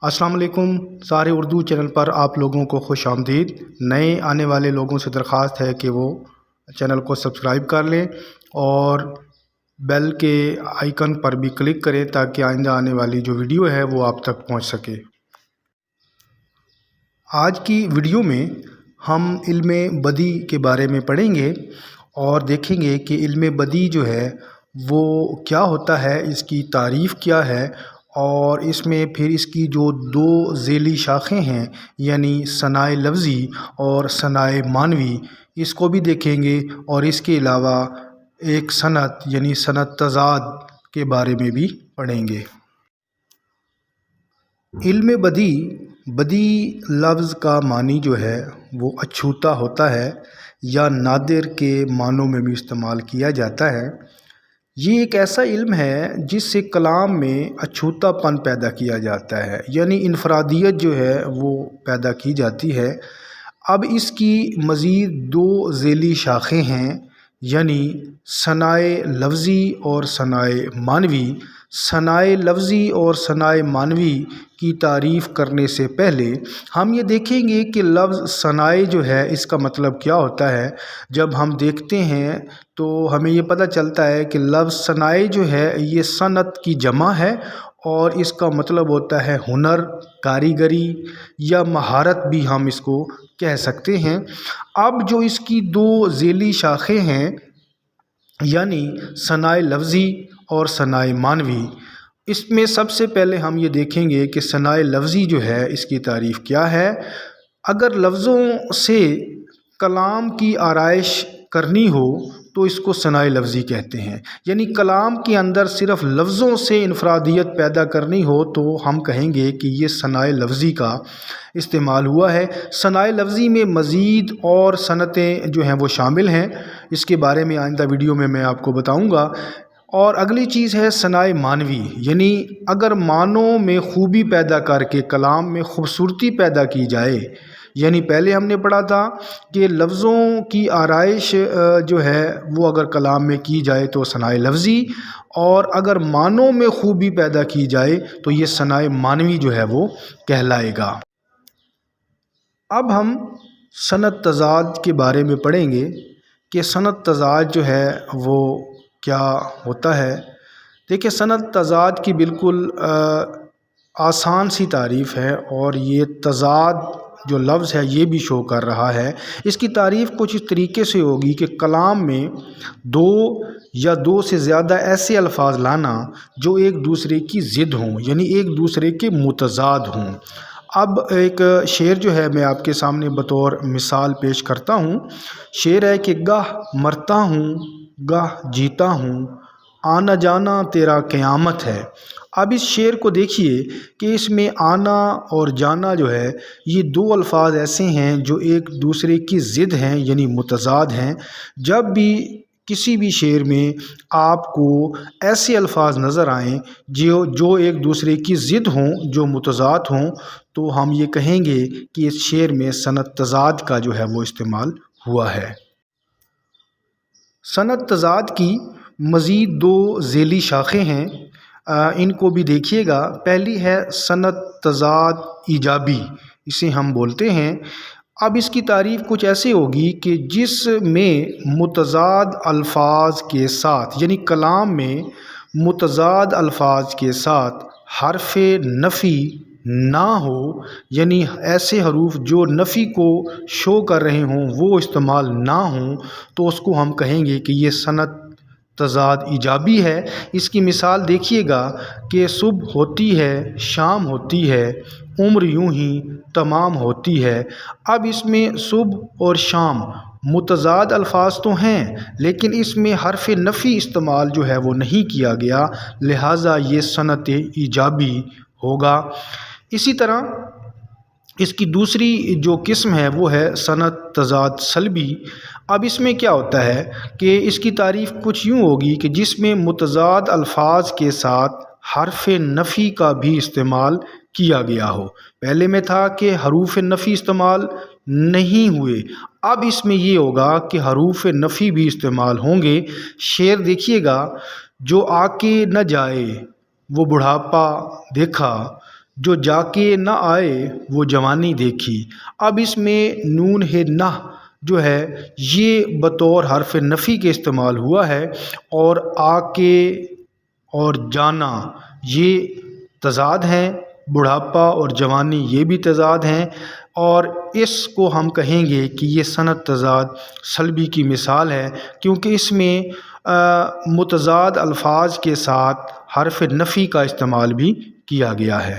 अस्सलाम वालेकुम। सारे उर्दू चैनल पर आप लोगों को खुश आमदीद। नए आने वाले लोगों से दरख्वास्त है कि वो चैनल को सब्सक्राइब कर लें और बेल के आइकन पर भी क्लिक करें ताकि आइंदा आने वाली जो वीडियो है वो आप तक पहुंच सके। आज की वीडियो में हम इल्म बदी के बारे में पढ़ेंगे और देखेंगे कि इल्म बदी जो है वो क्या होता है, इसकी तारीफ़ क्या है और इसमें फिर इसकी जो दो ज़ेली शाखें हैं यानी सनाए लफ्ज़ी और सनाए मानवी, इसको भी देखेंगे और इसके अलावा एक सनत यानी सनत तज़ाद के बारे में भी पढ़ेंगे। इल्म बदी, बदी लफ्ज़ का मानी जो है वो अछूता होता है या नादिर के मानों में भी इस्तेमाल किया जाता है। ये एक ऐसा इल्म है जिससे कलाम में अछूतापन पैदा किया जाता है, यानी इनफरादियत जो है वो पैदा की जाती है। अब इसकी मज़ीद दो ज़ेली शाखें हैं यानी सनाए लफ्ज़ी और सनाए मानवी। सनाए लफ्ज़ी और सनाए मानवी की तारीफ़ करने से पहले हम ये देखेंगे कि लफ्ज़ सनाए जो है इसका मतलब क्या होता है। जब हम देखते हैं तो हमें ये पता चलता है कि लफ्ज़ सनाए जो है ये सनत की जमा है और इसका मतलब होता है हुनर, कारीगरी या महारत भी हम इसको कह सकते हैं। अब जो इसकी दो ज़ेली शाखें हैं यानी सनाए लफ्ज़ी और सनाए मानवी, इसमें सबसे पहले हम ये देखेंगे कि सनाए लफ्ज़ी जो है इसकी तारीफ़ क्या है। अगर लफ्ज़ों से कलाम की आराइश करनी हो तो इसको सनाए लफ्ज़ी कहते हैं, यानी कलाम के अंदर सिर्फ़ लफ्ज़ों से इनफरादियत पैदा करनी हो तो हम कहेंगे कि ये सनाए लफ्ज़ी का इस्तेमाल हुआ है। सनाए लफ्ज़ी में मज़ीद और सनतें जो हैं वो शामिल हैं, इसके बारे में आइंदा वीडियो में मैं आपको बताऊँगा। और अगली चीज़ है सनाए मानवी, यानी अगर मानों में खूबी पैदा करके कलाम में खूबसूरती पैदा की जाए, यानी पहले हमने पढ़ा था कि लफ्ज़ों की आराइश जो है वो अगर कलाम में की जाए तो सनाए लफ्ज़ी, और अगर मानों में खूबी पैदा की जाए तो ये सनाए मानवी जो है वो कहलाएगा। अब हम सनत तज़ाद के बारे में पढ़ेंगे कि सनत तज़ाद जो है वो क्या होता है। देखिए, सनत तज़ाद की बिल्कुल आसान सी तारीफ़ है और ये तज़ाद जो लफ्ज़ है ये भी शो कर रहा है। इसकी तारीफ़ कुछ इस तरीके से होगी कि कलाम में दो या दो से ज़्यादा ऐसे अल्फाज लाना जो एक दूसरे की ज़िद हों, यानी एक दूसरे के मुतज़ाद हों। अब एक शेर जो है मैं आपके सामने बतौर मिसाल पेश करता हूँ। शेर है कि गाह मरता हूँ गाह जीता हूँ, आना जाना तेरा क़यामत है। अब इस शेर को देखिए कि इसमें आना और जाना जो है ये दो अल्फाज ऐसे हैं जो एक दूसरे की ज़िद हैं यानी मुतज़ाद हैं। जब भी किसी भी शेर में आपको ऐसे अल्फाज नज़र आएँ जो एक दूसरे की ज़िद हों, जो मुतज़ाद हों, तो हम ये कहेंगे कि इस शेर में सनत तज़ाद का जो है वो इस्तेमाल हुआ है। सनत तज़ाद की मज़ीद दो ज़ेली शाखें हैं, इनको भी देखिएगा। पहली है सनत तज़ाद ईजाबी, इसे हम बोलते हैं। अब इसकी तारीफ़ कुछ ऐसे होगी कि जिसमें मुतज़ाद अल्फाज के साथ, यानी कलाम में मुतज़ाद अल्फाज के साथ हर्फ़े नफ़ी ना हो, यानी ऐसे हरूफ जो नफ़ी को शो कर रहे हों वो इस्तेमाल ना हों, तो उसको हम कहेंगे कि ये सनत तज़ाद ईजाबी है। इसकी मिसाल देखिएगा कि सुबह होती है शाम होती है, उम्र यूं ही तमाम होती है। अब इसमें सुबह और शाम मुतज़ाद अल्फाज तो हैं लेकिन इसमें हर्फ़ नफ़ी इस्तेमाल जो है वो नहीं किया गया, लिहाजा ये सनत ईजाबी होगा। इसी तरह इसकी दूसरी जो किस्म है वो है सनत तज़ाद सल्बी। अब इसमें क्या होता है कि इसकी तारीफ़ कुछ यूँ होगी कि जिसमें मुतज़ाद अल्फाज के साथ हर्फ़ नफ़ी का भी इस्तेमाल किया गया हो। पहले में था कि हरूफ नफ़ी इस्तेमाल नहीं हुए, अब इसमें ये होगा कि हरूफ नफ़ी भी इस्तेमाल होंगे। शेर देखिएगा, जो आके न जाए वो बुढ़ापा देखा, جو جا کے نہ آئے وہ جوانی دیکھی۔ اب اس میں نون نہ جو ہے یہ بطور حرف نفی کے استعمال ہوا ہے، اور آ کے اور جانا یہ تضاد ہیں، بڑھاپا اور جوانی یہ بھی تضاد ہیں، اور اس کو ہم کہیں گے کہ یہ صنعت تضاد سلبی کی مثال ہے، کیونکہ اس میں متضاد الفاظ کے ساتھ حرف نفی کا استعمال بھی کیا گیا ہے۔